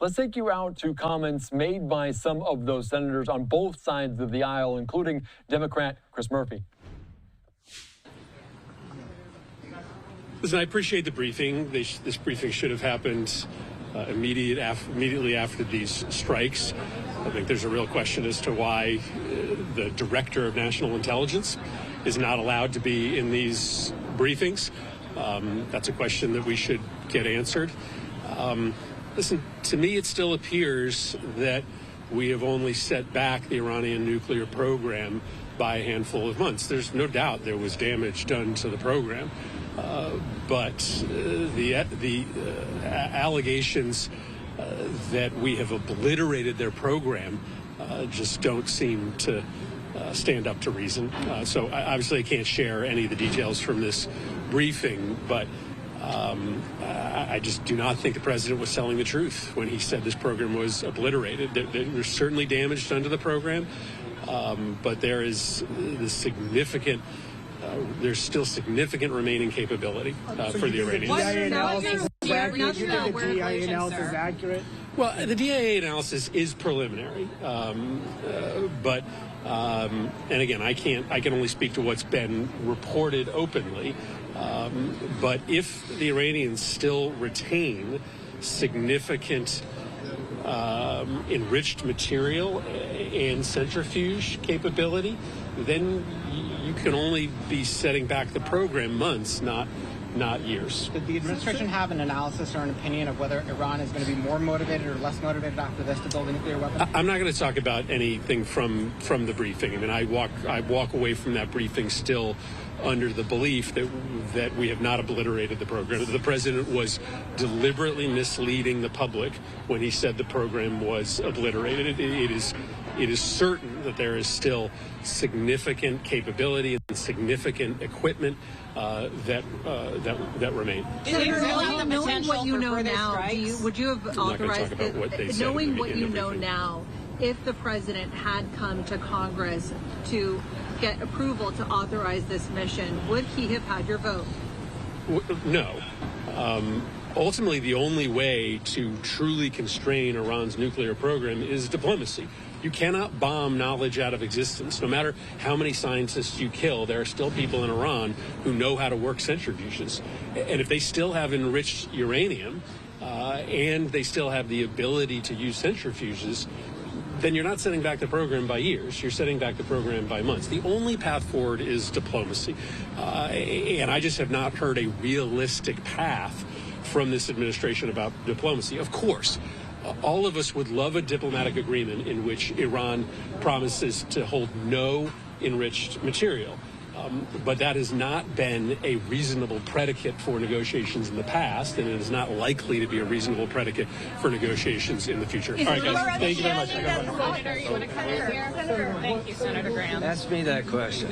Let's take you out to comments made by some of those senators on both sides of the aisle, including Democrat Chris Murphy. Listen, I appreciate the briefing. This briefing should have happened immediately after these strikes. I think there's a real question as to why the Director of National Intelligence is not allowed to be in these briefings. That's a question that we should get answered. Listen, to me, it still appears that we have only set back the Iranian nuclear program by a handful of months. There's no doubt there was damage done to the program. But the allegations that we have obliterated their program just don't seem to stand up to reason. So obviously I can't share any of the details from this briefing, but I just do not think the president was telling the truth when he said this program was obliterated. There's certainly damage done to the program, but there is the significant there's still significant remaining capability for the Iranians. The DIA analysis is accurate? Well, the DIA analysis is preliminary, but and again, I can only speak to what's been reported openly. But if the Iranians still retain significant enriched material and centrifuge capability, then you can only be setting back the program months, not years. Did the administration have an analysis or an opinion of whether Iran is going to be more motivated or less motivated after this to build a nuclear weapon? I'm not going to talk about anything from the briefing. I mean, I walk away from that briefing still under the belief that we have not obliterated the program. The president was deliberately misleading the public when he said the program was obliterated. It is certain that there is still significant capability and significant equipment that remain. Knowing what you know now, would you have authorized it? Knowing what you know now, if the president had come to Congress to get approval to authorize this mission, would he have had your vote? No. Ultimately, the only way to truly constrain Iran's nuclear program is diplomacy. You cannot bomb knowledge out of existence. No matter how many scientists you kill, there are still people in Iran who know how to work centrifuges. And if they still have enriched uranium and they still have the ability to use centrifuges, then you're not setting back the program by years. You're setting back the program by months. The only path forward is diplomacy. And I just have not heard a realistic path from this administration about diplomacy. Of course, all of us would love a diplomatic agreement in which Iran promises to hold no enriched material. But that has not been a reasonable predicate for negotiations in the past, and it is not likely to be a reasonable predicate for negotiations in the future. All right, guys. Thank you very much. Senator, you want to cut in here? Thank you, Senator Graham. Ask me that question.